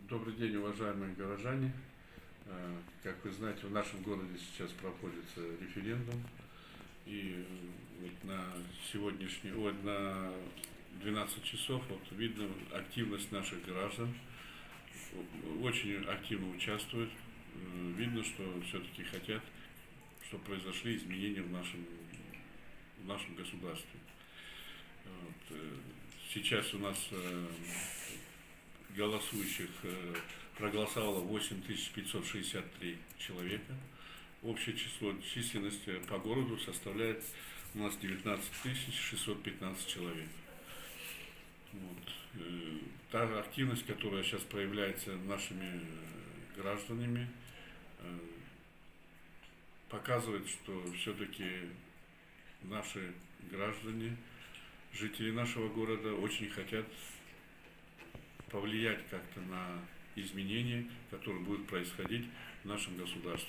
Добрый день, уважаемые горожане. Как вы знаете, в нашем городе сейчас проходится референдум. И вот на 12 часов видно активность наших граждан. Очень активно участвуют. Видно, что все-таки хотят, чтобы произошли изменения в нашем государстве. Сейчас у нас голосующих проголосовало 8563 человека. Общее число численности по городу составляет у нас 19615 человек. Та активность, которая сейчас проявляется нашими гражданами, показывает, что все-таки наши граждане, жители нашего города очень хотят повлиять как-то на изменения, которые будут происходить в нашем государстве.